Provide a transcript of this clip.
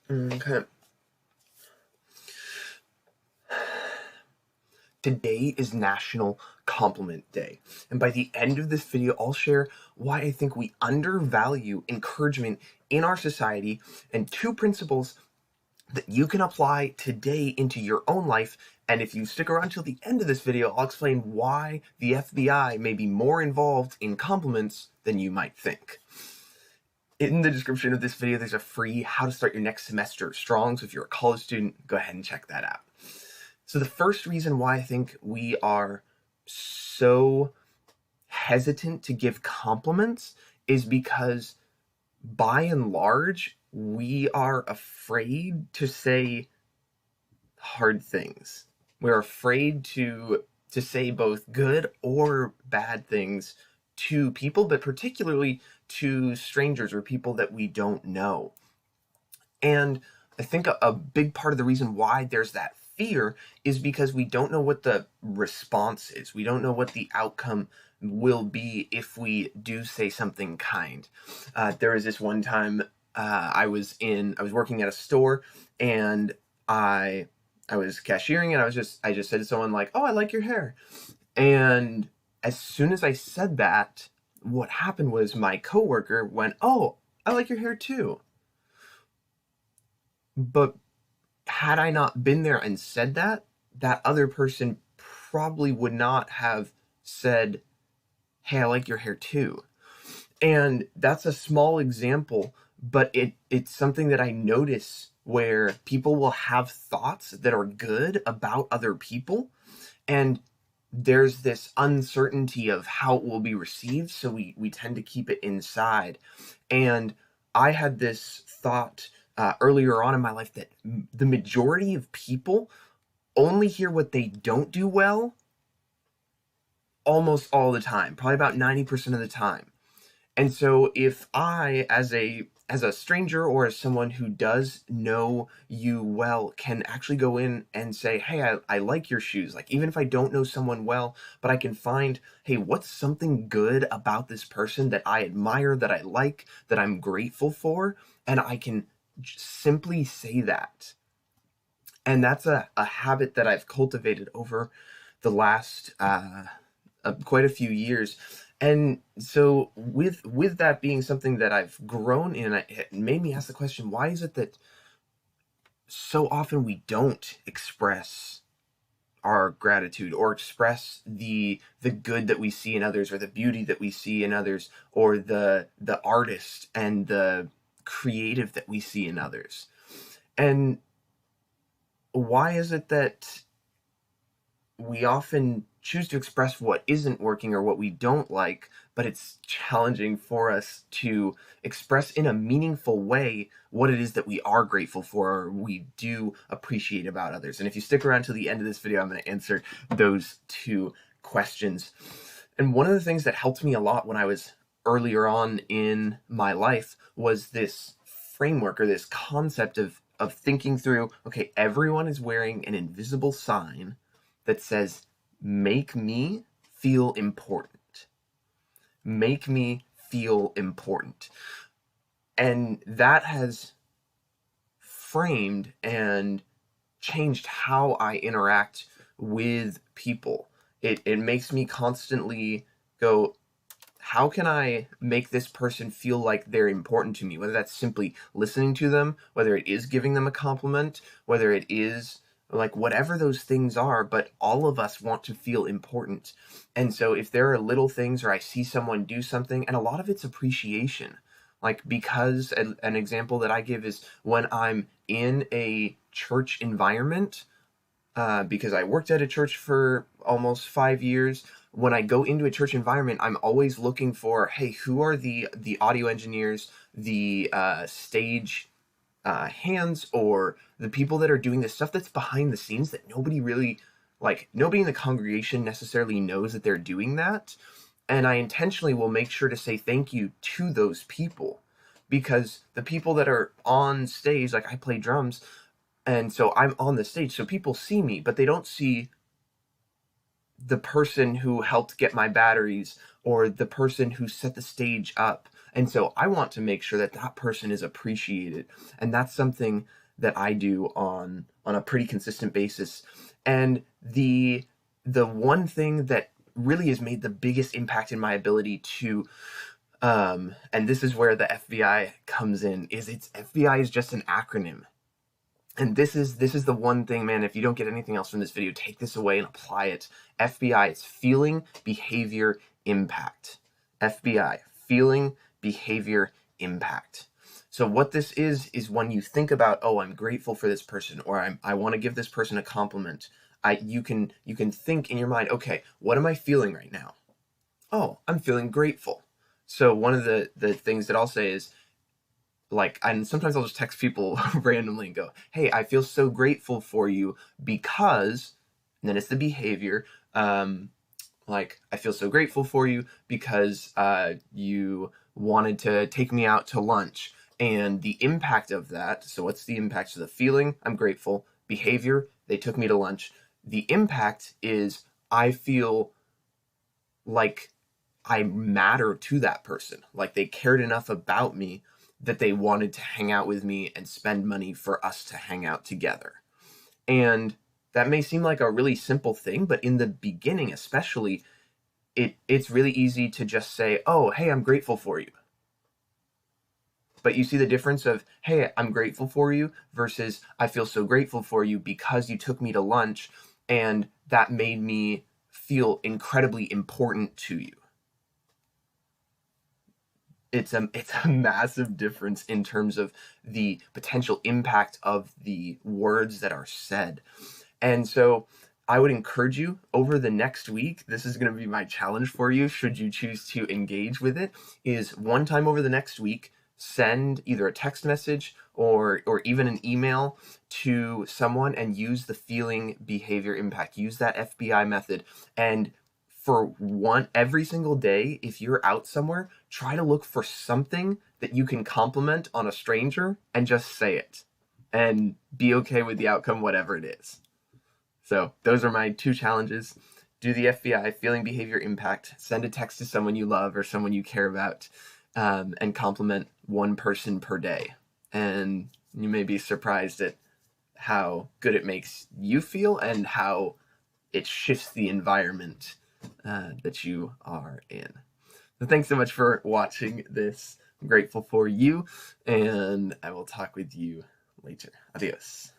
Okay. Today is National Compliment Day. And by the end of this video, I'll share why I think we undervalue encouragement in our society and two principles that you can apply today into your own life. And if you stick around till the end of this video, I'll explain why the FBI may be more involved in compliments than you might think. In the description of this video, there's a free how to start your next semester strong. So if you're a college student, go ahead and check that out. So the first reason why I think we are so hesitant to give compliments is because by and large, we are afraid to say hard things. We're afraid to say both good or bad things to people, but particularly to strangers or people that we don't know. And I think a big part of the reason why there's that fear is because we don't know what the response is. We don't know what the outcome will be if we do say something kind. There was this one time I was working at a store, and I was cashiering, and I just said to someone like, "Oh, I like your hair." And as soon as I said that, what happened was my coworker went, "Oh, I like your hair too." But had I not been there and said that, that other person probably would not have said, "Hey, I like your hair too." And that's a small example, but it's something that I notice where people will have thoughts that are good about other people, and there's this uncertainty of how it will be received, so we tend to keep it inside. And I had this thought earlier on in my life that the majority of people only hear what they don't do well almost all the time, probably about 90% of the time. And so if I, as a stranger or as someone who does know you well, can actually go in and say, "Hey, I like your shoes." Like, even if I don't know someone well, but I can find, hey, what's something good about this person that I admire, that I like, that I'm grateful for, and I can simply say that. And that's a habit that I've cultivated over the last quite a few years. And so with that being something that I've grown in, it made me ask the question, why is it that so often we don't express our gratitude or express the good that we see in others, or the beauty that we see in others, or the artist and the creative that we see in others? And why is it that we often choose to express what isn't working or what we don't like, but it's challenging for us to express in a meaningful way what it is that we are grateful for or we do appreciate about others? And if you stick around to the end of this video, I'm going to answer those two questions. And one of the things that helped me a lot when I was earlier on in my life was this framework, or this concept of thinking through, okay, everyone is wearing an invisible sign that says, "Make me feel important." Make me feel important. And that has framed and changed how I interact with people. It makes me constantly go, how can I make this person feel like they're important to me? Whether that's simply listening to them, whether it is giving them a compliment, whether it is like whatever those things are, but all of us want to feel important. And so if there are little things, or I see someone do something, and a lot of it's appreciation. Like, because an example that I give is when I'm in a church environment, because I worked at a church for almost 5 years. When I go into a church environment, I'm always looking for, hey, who are the audio engineers, the stage hands, or the people that are doing the stuff that's behind the scenes that nobody really, like, nobody in the congregation necessarily knows that they're doing that. And I intentionally will make sure to say thank you to those people, because the people that are on stage, like I play drums, and so I'm on the stage, so people see me, but they don't see the person who helped get my batteries, or the person who set the stage up. And so I want to make sure that that person is appreciated. And that's something that I do on a pretty consistent basis. And the one thing that really has made the biggest impact in my ability to and this is where the FBI comes in, is FBI is just an acronym. And this is the one thing, man, if you don't get anything else from this video, take this away and apply it. FBI, it's feeling, behavior, impact. FBI, feeling, behavior, impact. So what this is when you think about, oh, I'm grateful for this person, or I want to give this person a compliment. You can think in your mind, okay, what am I feeling right now? Oh, I'm feeling grateful. So one of the things that I'll say is, like, and sometimes I'll just text people randomly and go, hey, I feel so grateful for you because, and then it's the behavior, like, I feel so grateful for you because you wanted to take me out to lunch. And the impact of that, so what's the impact? So the feeling, I'm grateful. Behavior, they took me to lunch. The impact is I feel like I matter to that person. Like they cared enough about me that they wanted to hang out with me and spend money for us to hang out together. And that may seem like a really simple thing, but in the beginning especially, it's really easy to just say, oh, hey, I'm grateful for you. But you see the difference of, hey, I'm grateful for you versus I feel so grateful for you because you took me to lunch and that made me feel incredibly important to you. It's a massive difference in terms of the potential impact of the words that are said. And so I would encourage you over the next week, this is going to be my challenge for you, should you choose to engage with it, is one time over the next week, send either a text message or even an email to someone and use the feeling, behavior, impact. Use that FBI method. And for every single day, if you're out somewhere, try to look for something that you can compliment on a stranger and just say it and be okay with the outcome, whatever it is. So those are my 2 challenges. Do the FBI, feeling, behavior, impact. Send a text to someone you love or someone you care about, and compliment one person per day. And you may be surprised at how good it makes you feel and how it shifts the environment that you are in. So thanks so much for watching this. I'm grateful for you, and I will talk with you later. Adios.